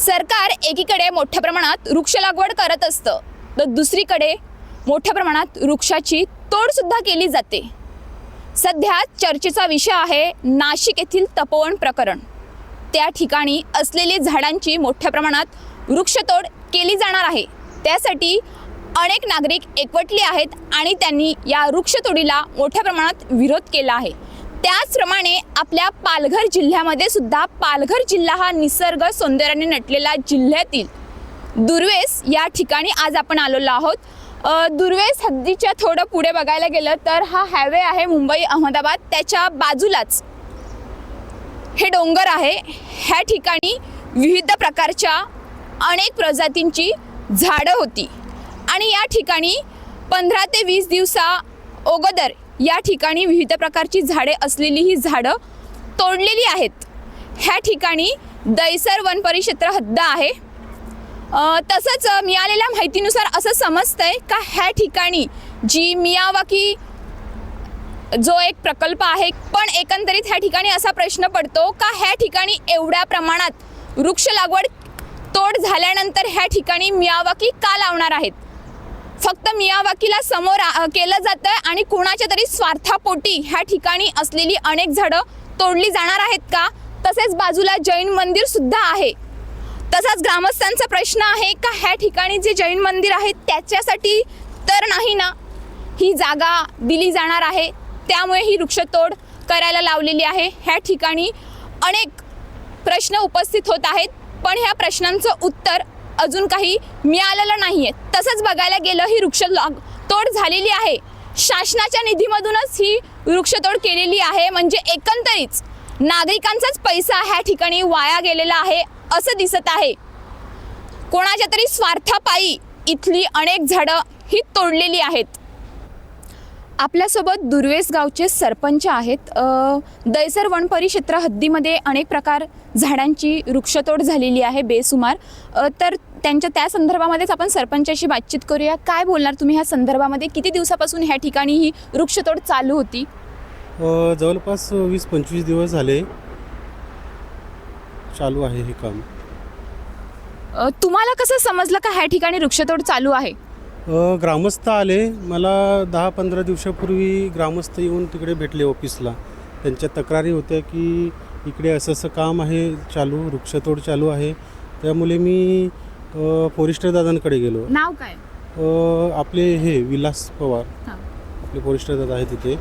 सरकार एकीकडे मोठ्या प्रमाणात वृक्ष लागवड करत असतं तर दुसरीकडे मोठ्या प्रमाणात वृक्षाची तोड सुद्धा केली जाते। सध्या चर्चेचा विषय आहे नाशिक येथील तपोवन प्रकरण। त्या ठिकाणी असलेली झाडांची मोठ्या प्रमाणात वृक्षतोड केली जाणार आहे। त्यासाठी अनेक नागरिक एकवटले आहेत आणि त्यांनी या वृक्षतोडीला मोठ्या प्रमाणात विरोध केला आहे। त्याचप्रमाणे आपल्या पालघर जिल्ह्यामध्ये सुद्धा पालघर जिल्हा हा निसर्ग सौंदर्याने नटलेला जिल्ह्यातील दुर्वेस या ठिकाणी आज आपण आलेलो आहोत। दुर्वेस हद्दीच्या थोडं पुढे बघायला गेलं तर हा हायवे आहे मुंबई अहमदाबाद, त्याच्या बाजूलाच हे डोंगर आहे। ह्या ठिकाणी विविध प्रकारच्या अनेक प्रजातींची झाडं होती आणि या ठिकाणी 15 ते 20 दिवसा अगोदर या ठिकाणी विविध प्रकारची झाडे असलेली ही झाडं तोडलेली आहेत। ह्या ठिकाणी दैसर वन परिक्षेत्र हद्द आहे। तसंच मिळालेल्या माहितीनुसार असं समजतंय का ह्या ठिकाणी जी मियावाकी जो एक प्रकल्प आहे, पण एकंदरीत ह्या ठिकाणी असा प्रश्न पडतो का ह्या ठिकाणी एवढ्या प्रमाणात वृक्ष लागवड तोड झाल्यानंतर ह्या ठिकाणी मियावाकी का लावणार आहेत? फक्त मियावाकीला समोर केलं जातं आणि कोणाच्या तरी स्वार्थापोटी ह्या ठिकाणी असलेली अनेक झाडं तोडली जाणार आहेत का? तसेच बाजूला जैन मंदिर सुद्धा आहे। तसाच ग्रामस्थांचा प्रश्न आहे का ह्या ठिकाणी जे जैन मंदिर आहे त्याच्यासाठी तर नाही ना ही जागा दिली जाणार आहे, त्यामुळे ही वृक्षतोड करायला लावलेली आहे। ह्या ठिकाणी अनेक प्रश्न उपस्थित होत आहेत, पण ह्या प्रश्नांचं उत्तर अजून काही मिळालेलं नाहीये। तसंच बघायला गेलं ही वृक्षतोड झालेली आहे, शासनाच्या निधीमधूनच ही वृक्षतोड केलेली आहे। म्हणजे एकंदरीत नागरिकांचाच पैसा ह्या ठिकाणी वाया गेलेला आहे असं दिसत आहे। कोणाच्या तरी स्वार्थापायी इथली अनेक झाडं ही तोडलेली आहेत। आपल्यासोबत दुर्वेस गावचे सरपंच आहेत। दैसर वन परिक्षेत्र हद्दीमध्ये अनेक प्रकार झाडांची वृक्षतोड झालेली आहे बेसुमार। तर त्या संदर्भामध्येच आपण सरपंचाशी बातचीत करूया। काय बोलणार तुम्ही ह्या संदर्भामध्ये? किती दिवसापासून ह्या ठिकाणी ही वृक्षतोड चालू होती? जवळपास 20-25 दिवस झाले चालू आहे हे काम। तुम्हाला कसं समजलं का ह्या ठिकाणी वृक्षतोड चालू आहे? ग्रामस्थ आले, मला 10-15 दिवसापूर्वी ग्रामस्थ येऊन तिकडे भेटले ऑफिसला। त्यांच्या तक्रारी होत्या की इकडे असं काम आहे चालू, वृक्षतोड चालू आहे। त्यामुळे मी फॉरेस्टर दादांकडे गेलो। नाव काय? आपले हे विलास पवार, आपले फॉरेस्टर दादा आहे तिथे।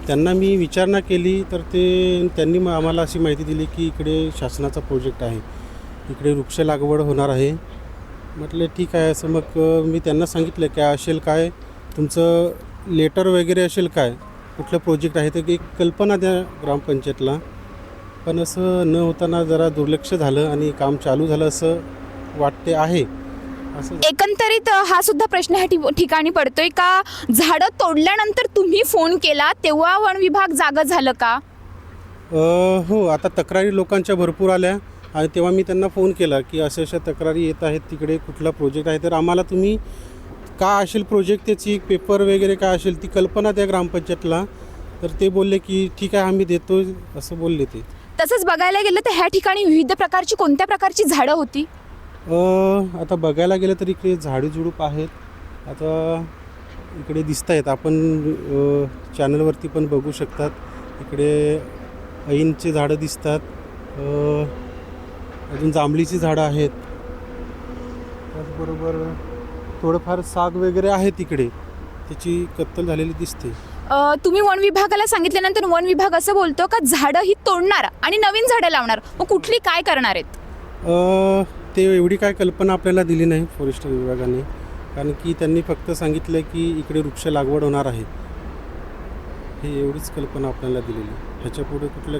त्यांना मी विचारणा केली तर त्यांनी आम्हाला अशी माहिती दिली की इकडे शासनाचा प्रोजेक्ट आहे, इकडे वृक्ष लागवड होणार आहे। म्हटलं ठीक आहे। असं मग मी त्यांना सांगितलं काय असेल, काय तुमचं लेटर वगैरे असेल, काय कुठलं प्रोजेक्ट आहे तर एक कल्पना द्या ग्रामपंचायतला। पण असं न होताना जरा दुर्लक्ष झालं आणि काम चालू झालं असं वाटते आहे। असं एकंदरीत हा सुद्धा प्रश्न ह्या ठिकाणी पडतोय का झाडं तोडल्यानंतर तुम्ही फोन केला तेव्हा वन विभाग जागं झालं का? हो, आता तक्रारी लोकांच्या भरपूर आल्या आणि तेव्हा मी त्यांना फोन केला की अशा तक्रारी येत आहेत, तिकडे कुठला प्रोजेक्ट आहे तर आम्हाला तुम्ही काय असेल प्रोजेक्ट त्याची पेपर वगैरे काय असेल ती कल्पना द्या ग्रामपंचायतला। तर ते बोलले की ठीक आहे आम्ही देतो असं बोलले ते। तसंच बघायला गेलं तर ह्या ठिकाणी विविध प्रकारची कोणत्या प्रकारची झाडं होती? आता बघायला गेलं तर इकडे झाडे झुडूप आहेत, आता इकडे दिसत आहेत, आपण चॅनलवरती पण बघू शकतात। इकडे ऐनचे झाडं दिसतात, अजून जांभळीची झाडं आहेत, त्याचबरोबर थोडंफार साग वगैरे आहे तिकडे, त्याची कत्तल झालेली दिसते। तुम्ही वन विभागाला सांगितल्यानंतर वन विभाग असं बोलतो का झाडं ही तोडणार आणि नवीन झाडं लावणार, मग कुठली काय करणार आहेत? ते एवढी काय कल्पना आपल्याला दिली नाही फॉरेस्टर विभागाने, कारण की त्यांनी फक्त सांगितलं की इकडे वृक्ष लागवड होणार आहे, हे एवढीच कल्पना आपल्याला दिलेली। ह्याच्यापुढे कुठलं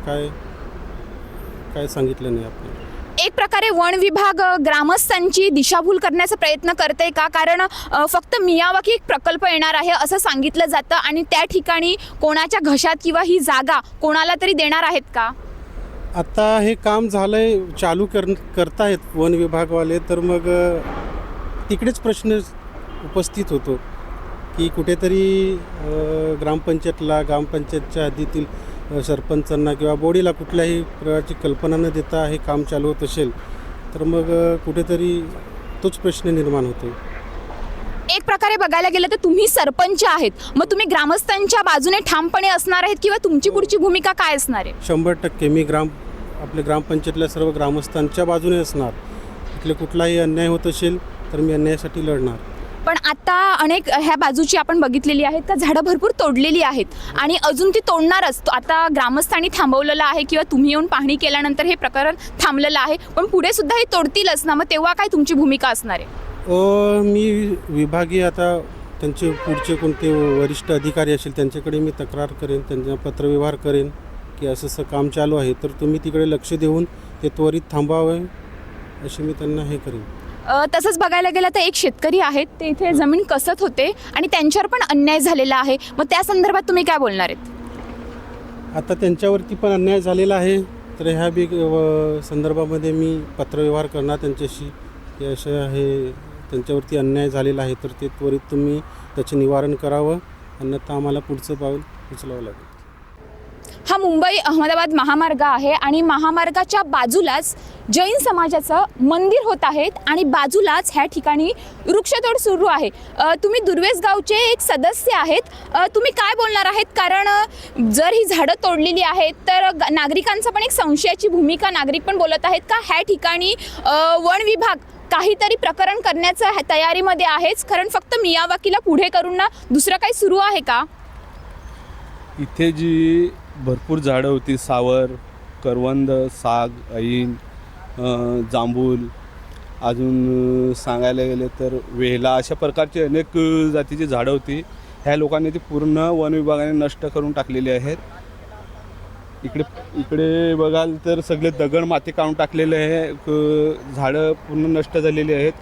काय सांगितलं नाही आपल्याला। एक प्रकारे वन विभाग ग्रामस्थांची दिशाभूल करण्याचा प्रयत्न करते का? कारण फक्त मियावाकी एक प्रकल्प येणार आहे असं सांगितलं जातं आणि त्या ठिकाणी कोणाच्या घशात किंवा ही जागा कोणाला तरी देणार आहेत का? आता हे काम झालंय, चालू करतायत वन विभागवाले, तर मग तिकडेच प्रश्न उपस्थित होतो की कुठेतरी ग्रामपंचायतच्या हद्दीतील सरपंचांना किंवा बोडीला कुठल्याही प्रकारची कल्पना न देता हे काम चालू होत असेल तर मग कुठेतरी तोच प्रश्न निर्माण होतो. एक प्रकारे बघायला गेलं तर तुम्ही सरपंच आहेत, मग तुम्ही ग्रामस्थांच्या बाजूने ठामपणे असणार आहेत किंवा तुमची पुढची भूमिका काय असणार आहे? 100% मी आपल्या ग्रामपंचायतल्या सर्व ग्रामस्थांच्या बाजूने असणार. इथले कुठलाही अन्याय होत असेल तर मी अन्यायासाठी लढणार. पण आता अनेक ह्या बाजूची आपण बघितलेली आहेत का झाडं भरपूर तोडलेली आहेत आणि अजून ती तोडणारच. आता ग्रामस्थांनी थांबवलेलं आहे किंवा तुम्ही येऊन पाहणी केल्यानंतर हे प्रकरण थांबलेलं आहे, पण पुढे सुद्धा हे तोडतीलच ना, मग तेव्हा काय तुमची भूमिका असणार आहे? मी विभागीय आता त्यांचे पुढचे कोणते वरिष्ठ अधिकारी असेल त्यांच्याकडे मी तक्रार करेन, त्यांना पत्रव्यवहार करेन की असं काम चालू आहे, तर तुम्ही तिकडे लक्ष देऊन ते त्वरित थांबावे असे मी त्यांना हे करेन. तसंच बघायला गेलं तर एक शेतकरी आहेत, ते इथे जमीन कसत होते आणि त्यांच्यावर पण अन्याय झालेला आहे, मग त्या संदर्भात तुम्ही काय बोलणार आहेत? आता त्यांच्यावरती पण अन्याय झालेला आहे, तर ह्या संदर्भामध्ये मी पत्रव्यवहार करणार त्यांच्याशी की असं आहे त्यांच्यावरती अन्याय झालेला आहे, तर ते त्वरित तुम्ही त्याचे निवारण करावं, अन्यथा आम्हाला पुढचं पाऊल उचलावं लागेल. हा मुंबई अहमदाबाद महामार्ग आहे आणि महामार्गाच्या बाजूलाच जैन समाजाचं मंदिर होत आहेत आणि बाजूलाच ह्या ठिकाणी वृक्षतोड सुरू आहे. तुम्ही दुर्वेस गावचे एक सदस्य आहेत, तुम्ही काय बोलणार आहेत? कारण जर ही झाडं तोडलेली आहेत तर नागरिकांचं पण एक संशयाची भूमिका नागरिक पण बोलत आहेत का ह्या ठिकाणी वन विभाग काहीतरी प्रकरण करण्याच्या तयारीमध्ये आहेच, कारण फक्त मियावाकीला पुढे करून ना दुसरं काही सुरू आहे का? इथे जी भरपूर झाडं होती, सावर, करवंद, साग, ऐन, जांभूळ, अजून सांगायला गेले तर वेला, अशा प्रकारची अनेक जातीची झाडं होती. ह्या लोकांनी ती पूर्ण वन विभागाने नष्ट करून टाकलेली आहेत. इकडे बघाल तर सगळे दगड माती काढून टाकलेले आहे, झाडं पूर्ण नष्ट झालेली आहेत.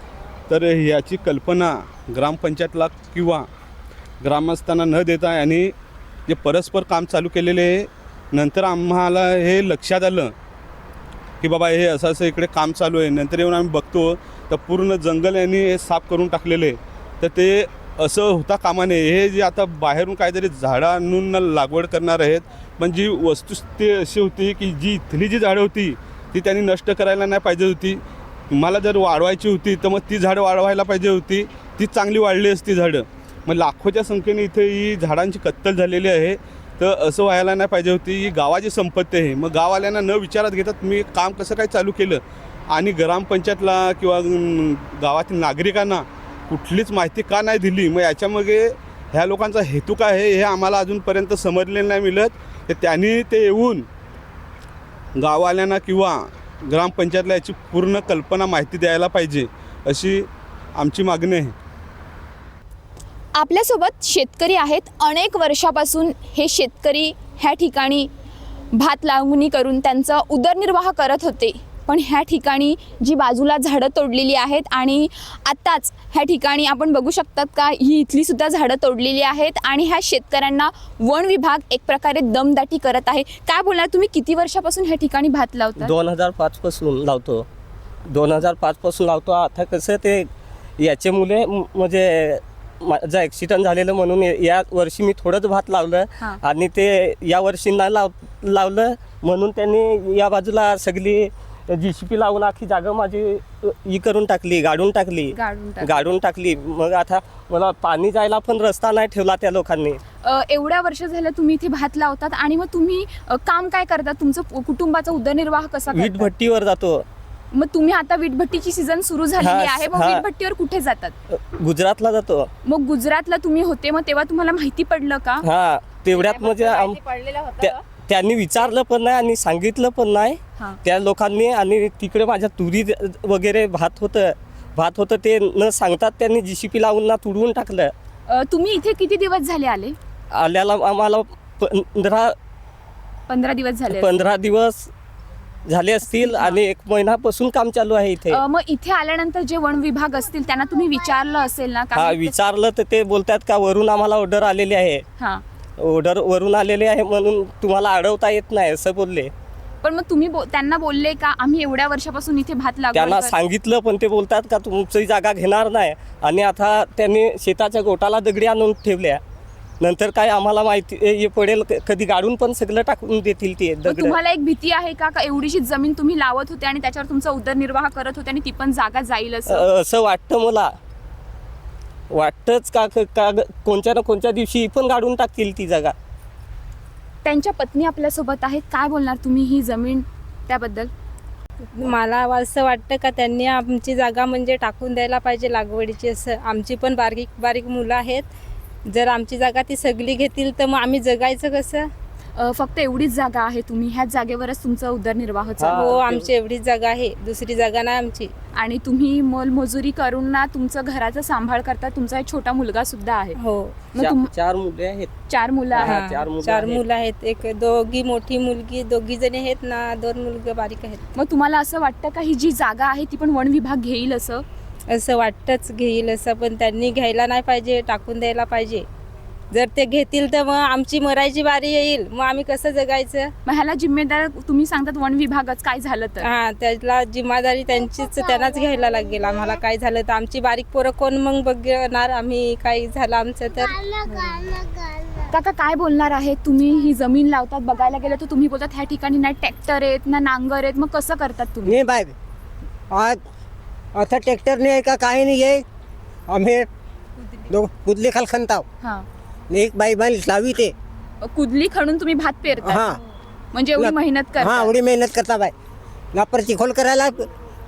तर ह्याची कल्पना ग्रामपंचायतला किंवा ग्रामस्थांना न देता आणि जे परस्पर काम चालू केलेले आहे, नंतर आम्हाला हे लक्षात आलं की बाबा हे असं असं इकडे काम चालू आहे. नंतर येऊन आम्ही बघतो तर पूर्ण जंगल यांनी हे साफ करून टाकलेले आहे. तर ते असं होता कामा नये. हे जे आता बाहेरून काहीतरी झाडं आणून लागवड करणार आहेत, पण जी वस्तुस्थिती अशी होती की जी इथली जी झाडं होती ती त्यांनी नष्ट करायला नाही पाहिजे होती. मला जर वाढवायची होती तर मग ती झाडं वाढवायला पाहिजे होती, ती चांगली वाढली असती झाडं. मग लाखोच्या संख्येने इथे ही झाडांची कत्तल झालेली आहे. तर असं व्हायला नाही पाहिजे होती. ही गावाची संपत्ती आहे. मग गाववाल्यांना न विचारात घेतात तुम्ही काम कसं काय चालू केलं आणि ग्रामपंचायतला किंवा गावातील नागरिकांना कुठलीच माहिती का नाही दिली. मग याच्यामागे ह्या लोकांचा हेतू काय आहे हे आम्हाला अजूनपर्यंत समजलेलं नाही मिळत. तर त्यांनी ते येऊन गाववाल्यांना किंवा ग्रामपंचायतला याची पूर्ण कल्पना माहिती द्यायला पाहिजे अशी आमची मागणी आहे. आपल्यासोबत शेतकरी आहेत. अनेक वर्षापासून हे शेतकरी ह्या ठिकाणी भात लावणी करून त्यांचा उदरनिर्वाह करत होते, पण ह्या ठिकाणी जी बाजूला झाडं तोडलेली आहेत आणि आत्ताच ह्या ठिकाणी आपण बघू शकतात का ही इथली सुद्धा झाडं तोडलेली आहेत आणि ह्या शेतकऱ्यांना वन विभाग एक प्रकारे दमदाटी करत आहे. काय बोलणार तुम्ही, किती वर्षापासून ह्या ठिकाणी भात लावता? 2005 पासून लावतो. 2005 पासून लावतो. आता कसं ते याचे मुले म्हणजे माझा ॲक्सिडेंट झालेलं म्हणून या वर्षी मी थोडंच भात लावलं आणि ते या वर्षी नाही लावलं म्हणून त्यांनी या बाजूला सगळी JCP लावून आखी जागा माझी ही करून टाकली, गाडून टाकली. मग आता मला पाणी जायला पण रस्ता नाही ठेवला त्या लोकांनी. एवढ्या वर्ष झालं तुम्ही इथे भात लावतात आणि मग तुम्ही काम काय करता? तुमचं कुटुंबाचा उदरनिर्वाह कसा करता? वीटभट्टीवर जातो. मग तुम्ही आता वीटभट्टीची सीझन सुरू झालेली आहे, मग वीटभट्टीवर कुठे जातात? गुजरातला जातो. मग गुजरातला तुम्ही होते, मग तेव्हा तुम्हाला माहिती पडलं का? हा, तेवढ्यात म्हणजे त्यांनी विचारलं पण नाही आणि सांगितलं पण नाही त्या लोकांनी. आणि तिकडे माझ्या तुरी वगैरे भात होतं ते न सांगतात त्यांनी JCP लावून ना तुडवून टाकलं. तुम्ही इथे किती दिवस झाले आल्याला? आम्हाला 15 दिवस झाले. 15 दिवस झाले असतील आणि 1 महिन्यापासून काम चालू आहे इथे. मग इथे आल्यानंतर जे वन विभाग असतील त्यांना तुम्ही विचारलं असेल ना? हा, विचारलं तर ते बोलतात का वरून आम्हाला ऑर्डर आलेली आहे. ऑर्डर वरून आलेले आहे म्हणून तुम्हाला अडवता येत नाही असं बोलले. पण मग तुम्ही त्यांना बोलले का आम्ही एवढ्या वर्षापासून इथे भात लागवड? त्यांना सांगितलं पण ते बोलतात का तुमची जागा घेणार नाही. आणि आता त्यांनी शेताच्या गोटाला दगडी आणून ठेवल्या. नंतर काय आम्हाला माहिती हे पडेल कधी गाडून पण सगळं टाकून देतील ते मग दगड. तुम्हाला एक भीती आहे का एवढीशी जमीन तुम्ही लावत होते आणि त्याच्यावर तुमचा उदरनिर्वाह करत होते आणि ती पण जागा जाईल असं? असं वाटतं मला, वाटतंच का कोणत्या ना कोणत्या दिवशी ही पण गाडून टाकतील ती जागा. त्यांच्या पत्नी आपल्यासोबत आहेत, काय बोलणार तुम्ही ही जमीन त्याबद्दल? मला असं वाटतं का त्यांनी आमची जागा म्हणजे टाकून द्यायला पाहिजे लागवडीची. असं आमची पण बारीक बारीक मुलं आहेत, जर आमची जागा ती सगळी घेतील तर मग आम्ही जगायचं कसं? फक्त एवढीच जागा आहे, तुम्ही ह्याच जागेवरच तुमचा उदरनिर्वाह चालू? हो, आमची एवढीच जागा आहे, दुसरी जागा नाही आमची. आणि तुम्ही मोलमजुरी करून ना तुमचं घराचा सांभाळ करता, तुमचा एक छोटा मुलगा सुद्धा आहे. हो, मग तुम 4 मुले आहेत. 4 मुलं आहेत. हा, 4 मुलं चार आहेत. मुलं आहेत, एक दोघी मोठी मुलगी, दोघी जणी आहेत ना, 2 मुलगे बारीक आहेत. मग तुम्हाला असं वाटतं का ही जी जागा आहे ती पण वन विभाग घेईल असं? असं वाटतंच घेईल असं, पण त्यांनी घ्यायला नाही पाहिजे, टाकून द्यायला पाहिजे. जर ते घेतील तर मग आमची मरायची बारी येईल, मग आम्ही कसं जगायचं? मग ह्याला जिम्मेदार तुम्ही सांगतात वन विभागच, काय झालं तर? हा, त्याला जिम्मेदारी त्यांचीच, त्यांनाच घ्यायला लागेल. आम्हाला काय झालं तर आमची बारीक पोरं कोण मग बघणार? आम्ही काही झालं आमचं तर. काका काय बोलणार आहे? तुम्ही ही जमीन लावतात, बघायला गेलं तर तुम्ही बोलतात ह्या ठिकाणी ना ट्रॅक्टर आहेत ना नांगर आहेत, मग कसं करतात तुम्ही? नहीं भाई, आज आता ट्रॅक्टर नाही का काही नाही आहे. आम्ही कुदली खाल खणताव, हा, एक बाई बाई लावी ते. कुदली खणून तुम्ही भात पेरता? हा म्हणजे एवढी मेहनत हा, करता? एवढी मेहनत करता बाई. नापर चिखोल करायला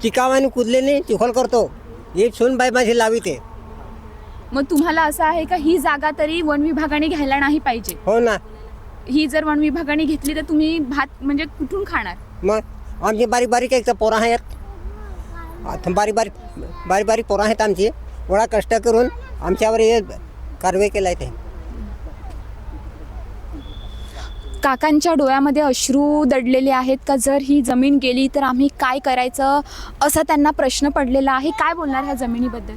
चिकावानी कुदले नाही, चिखोल करतो. एक सून बाई माझी लावी ते. मग तुम्हाला असं आहे का ही जागा तरी वन विभागाने घ्यायला नाही पाहिजे? हो ना, ही जर वन विभागाने घेतली तर तुम्ही भात म्हणजे कुठून खाणार? मग आमची बारीक बारीक एक तर पोरं आहेत, आता बारीक बारीक पोरं आहेत आमची. एवढा कष्ट करून आमच्यावर हे कारवाई केला आहे ते. काकांच्या डोळ्यामध्ये अश्रू दडलेले आहेत का जर ही जमीन गेली तर आम्ही काय करायचं, असा त्यांना प्रश्न पडलेला आहे. काय बोलणार ह्या जमिनीबद्दल?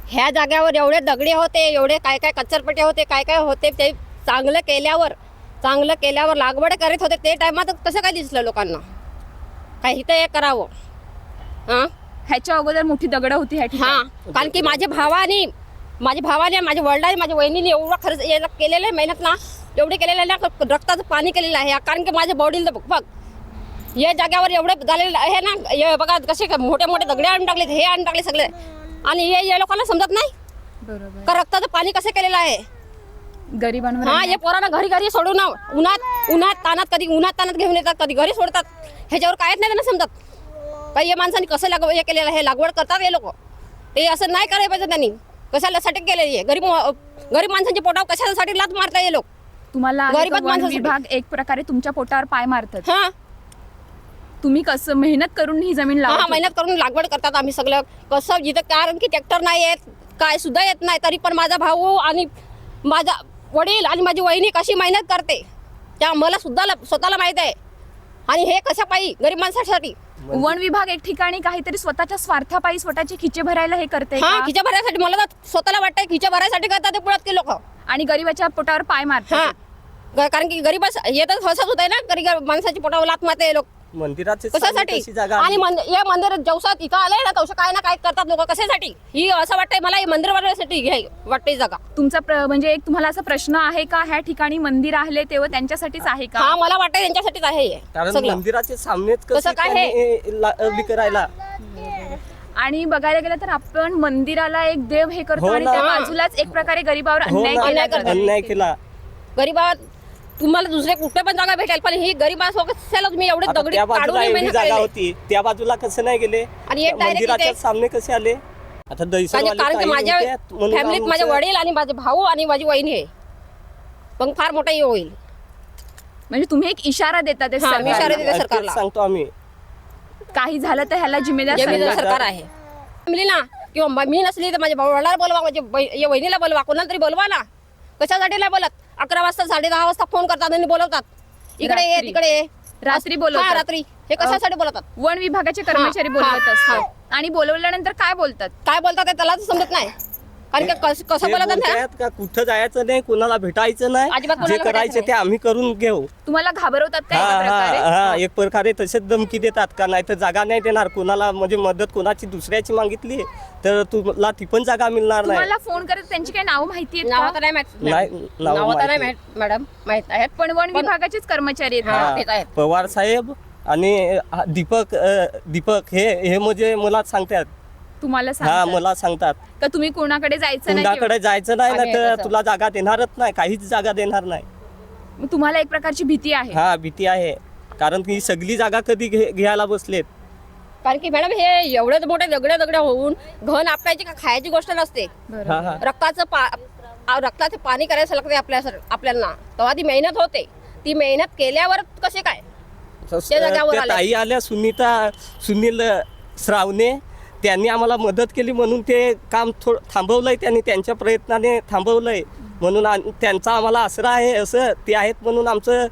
ह्या जाग्यावर एवढे दगडे होते, एवढे काय काय कचरपटे होते, काय काय होते, ते चांगलं केल्यावर लागवड करीत होते ते टायमात कसं काय दिसलं लोकांना? काही तर हे करावं. हां ह्याच्या अगोदर मोठी दगडं होती ह्या ठिकाणी. हां, कारण की माझ्या भावाने माझ्या वडिलांनी माझ्या वहिनीने एवढा खर्च याला केलेलं आहे, मेहनत ना एवढी केलेलं आहे ना, रक्ताचं पाणी केलेलं आहे. कारण की माझ्या बॉडीला बघ या जाग्यावर एवढे झालेलं आहे ना, हे बघा कसे मोठे मोठे दगडे आणून टाकले, हे आणून टाकले सगळे. आणि हे या लोकांना समजत नाही बरोबर. का रक्ताचं पाणी कसं केलेलं आहे. गरिबांवर हा, हे पोरांना घरी घरी सोडून उन्हात तानात, कधी उन्हात तानात घेऊन येतात, कधी घरी सोडतात. ह्याच्यावर कायच नाही त्यांना समजत. काही या माणसांनी कसं हे केलेलं आहे, लागवड करतात हे लोक. हे असं नाही करायला पाहिजे त्यांनी. कशासाठी केलेली आहे? गरीब माणसांच्या पोटावर कशासाठी लात मारता हे लोक? तुम्हाला गरीबात वन माणसासाठी. विभाग एक प्रकारे तुमच्या पोटावर पाय मारतात. हा तुम्ही कसं मेहनत करून ही जमीन हा, लावत मेहनत करून लागवड करतात आम्ही सगळं. कसं जिथं, कारण की ट्रॅक्टर नाही येत, काय सुद्धा येत नाही, तरी पण माझा भाऊ आणि माझा वडील आणि माझी वहिनी कशी मेहनत करते त्या मला सुद्धा स्वतःला माहीत आहे. आणि हे कशा पायी गरीब माणसासाठी. वन विभाग एक ठिकाणी काहीतरी स्वतःच्या स्वार्थापायी स्वतःचे खिचे भरायला हे करते हा, का? खिच्या भरायसाठी मला तर स्वतःला वाटतंय खिच्या भरायसाठी करतात ते पुढात ते लोक. आणि गरीबाच्या पोटावर पाय मारतात. हा, कारण की गरीब येतच हसत होत आहे ना, गरीब माणसाची पोटावर लात मारते हे लोक. मंदिराचे कशासाठी? तशी जागा आणि हे मंदिर जवसात इथं आलंय ना, तवसं काय ना काय करतात लोक. कशासाठी? ही असं वाटतंय मला, हे मंदिर बनवण्यासाठी वाटते जागा. तुमचा म्हणजे एक तुम्हाला असा प्रश्न आहे का ह्या ठिकाणी मंदिर आहे तेव्हा त्यांच्यासाठीच आहे का? हा, मला वाटतं त्यांच्यासाठीच आहे हे कारण सगळं. मंदिराचे सामनेच कसं काय उभी करायला. आणि बघायला गेलं तर आपण मंदिराला एक देव हे करतो हो आणि ना. त्या बाजूलाच एक प्रकारे गरीबावर हो अन्याय ना, केला करतात. जातो. अन्याय केला. गरीबात तुम्हाला दुसरे कुठे पण जागा भेटेल, पण ही गरीबासोबत तुम्ही एवढे आता दगडी त्या बाजूला काढून एवढी मेहनत जागा केलेली. होती, त्या बाजूला कसं नाही गेले? आणि हे direct मंदिराच्या इथे- सामने कसे आले? आता दैसरवाले कारण की ताई माझ्या होत्या, म्हणून फॅमिलीत माझे आमचं- वडील आणि माझे भाऊ आणि माझी वहिनी आहे. पण फार मोठा हे होईल. म्हणजे तुम्ही एक इशारा देता ते हा, मी इशारा सरकारला. देते तेच सरकारला. सांगतो आम्ही. काही झालं तर ह्याला जिम्मेदार जमीन सरकार. सरकार आहे. फॅमिली ना, किंवा मी नसली तर माझ्या वडिलाला बोलवा, माझ्या वहिनीला बोलवा, कोणाला तरी बोलवा ना. कशासाठी नाही बोलत? 11 वाजता 10:30 वाजता फोन करतात आणि बोलवतात, इकडे ये रात्री. तिकडे ये. रात्री बोलवतात. हा, रात्री. हे कशासाठी बोलवतात? वन विभागाचे कर्मचारी हा, बोलवत हा, असतात आणि बोलवल्यानंतर काय बोलतात? काय बोलतात ते त्यालाच समजत नाही. कारण का कसं ते बोलत आहे ना? बोलतायत का कुठं जायचं नाही, कुणाला भेटायचं नाही, अजिबात जे कोणाला करायचे भेटायचं ते आम्ही करून घेऊ. तुम्हाला घाबरवतात का हा एका प्रकारे? हा एक प्रकारे तसेच धमकी देतात का नाही तर जागा नाही देणार कोणाला, म्हणजे मदत कोणाची दुसऱ्याची मागितली तर तुला ती पण जागा मिळणार नाही. तुम्हाला फोन करत त्यांची काही नाव माहिती आहेत नावं का? तर नाही माहित. नाही, नावं नावं तर नाही माहिती. माहित मॅडम, माहित आहेत. पण वन विभागाचेच कर्मचारी आहेत हा. का? तेच आहेत. पवार साहेब आणि दीपक हे म्हणजे मला सांगतात. तुम्हाला हा सांगतात मला सांगतात का तुम्ही कोणाकडे जायचं नाही कुणाकडे जायचं नाही ना आणि तर तसं. तुला जागा देणारच नाही, काहीच जागा देणार नाही. मग तुम्हाला एक प्रकारची भीती आहे? हा भीती आहे, कारण की सगळी जागा कधी घ्यायला बसलेत. कारण की मॅडम हे एवढे मोठे दगड होऊन घन आपल्याची का खायची गोष्ट नसते. हा हा रक्ताचं पाणी करायचं लागते आपल्याला, तेव्हा ती मेहनत होते. ती मेहनत केल्यावर कसे काय त्या जागेवर त्या आले. ताई आल्या सुनील श्रावणे, त्यांनी आम्हाला मदत केली म्हणून ते काम थांबवलंय, त्यांनी त्यांच्या प्रयत्नाने थांबवलंय म्हणून त्यांचा आम्हाला आसरा आहे असं ते आहेत म्हणून आमचं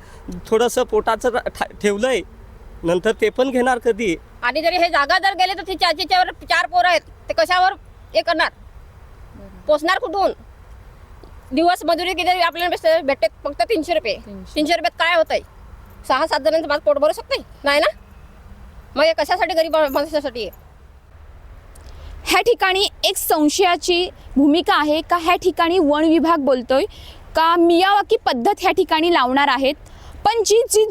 थोडंसं पोटाचं ठेवलंय. नंतर ते पण घेणार कधी. आणि जरी हे जागा जर गेले तर त्याच्यावर 4 पोरं आहेत, ते कशावर हे करणार, पोचणार कुठून? दिवस मजुरी किती आपल्याला भेटते? फक्त 300 रुपये. 300 रुपयात काय होतंय? 6-7 जणांचं माझं पोट भरू शकते नाही ना? मग हे कशासाठी गरीब माणसासाठी आहे? ह्या ठिकाणी एक संशयाची भूमिका आहे का ह्या ठिकाणी वन विभाग बोलतोय का मियावाकी पद्धत ह्या ठिकाणी लावणार आहेत, पण जी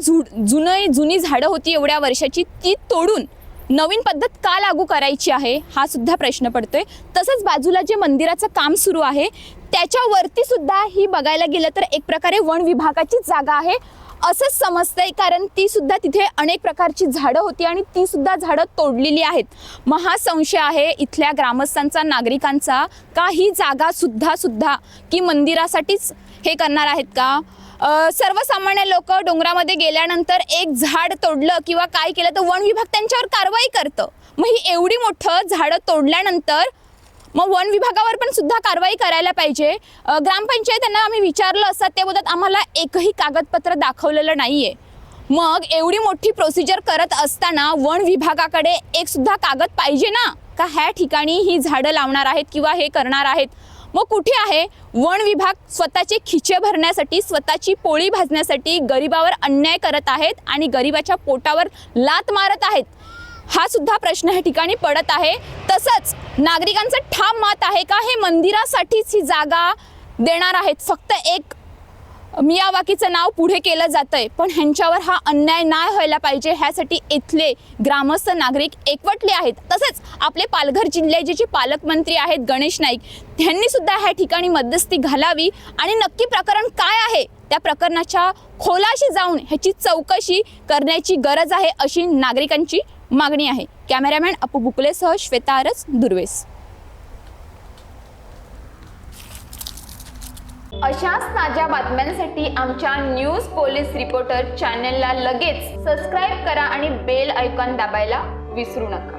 जुनी झाडं होती एवढ्या वर्षाची ती तोडून नवीन पद्धत का लागू करायची आहे हा सुद्धा प्रश्न पडतोय. तसंच बाजूला जे मंदिराचं काम सुरू आहे त्याच्यावरती सुद्धा ही बघायला गेलं तर एक प्रकारे वन विभागाची जागा आहे असंच समजतंय, कारण ती सुद्धा तिथे अनेक प्रकारची झाडं होती आणि ती सुद्धा झाडं तोडलेली आहेत. मग हा संशय आहे इथल्या ग्रामस्थांचा, नागरिकांचा का ही जागा सुद्धा की मंदिरासाठीच हे करणार आहेत का? सर्वसामान्य लोक डोंगरामध्ये गेल्यानंतर एक झाड तोडलं किंवा काय केलं तर वन विभाग त्यांच्यावर कारवाई करतं. मग ही एवढी मोठं झाडं तोडल्यानंतर मग वन विभागावर पण सुद्धा कारवाई करायला पाहिजे. ग्रामपंचायतींना आम्ही विचारलं असता ते बोलतात आम्हाला एकही कागदपत्र दाखवलेलं नाहीये. मग एवढी मोठी प्रोसिजर करत असताना वन विभागाकडे एक सुद्धा कागद पाहिजे ना, का ह्या ठिकाणी ही झाडं लावणार आहेत किंवा हे करणार आहेत. मग कुठे आहे वन विभाग? स्वतःचे खिचे भरण्यासाठी, स्वतःची पोळी भाजण्यासाठी गरिबावर अन्याय करत आहेत आणि गरिबाच्या पोटावर लात मारत आहेत. हा सुद्धा प्रश्न ह्या ठिकाणी पडत आहे. तसंच नागरिकांचं ठाम मत आहे का हे मंदिरासाठीच ही जागा देणार आहेत, फक्त एक मियावाकीचं नाव पुढे केलं जातंय, पण ह्यांच्यावर हा अन्याय नाही व्हायला पाहिजे ह्यासाठी इथले ग्रामस्थ नागरिक एकवटले आहेत. तसेच आपले पालघर जिल्ह्याचे जे पालकमंत्री आहेत गणेश नाईक, त्यांनी सुद्धा ह्या ठिकाणी मध्यस्थी घालावी आणि नक्की प्रकरण काय आहे त्या प्रकरणाच्या खोलाशी जाऊन ह्याची चौकशी करण्याची गरज आहे अशी नागरिकांची मागणी आहे. कॅमेरामॅन अपू बुकलेसह श्वेता आरस, दुर्वेस. अशाच ताज्या बातम्यांसाठी आमच्या न्यूज पोलीस रिपोर्टर चॅनलला लगेच सबस्क्राईब करा आणि बेल आयकॉन दाबायला विसरू नका.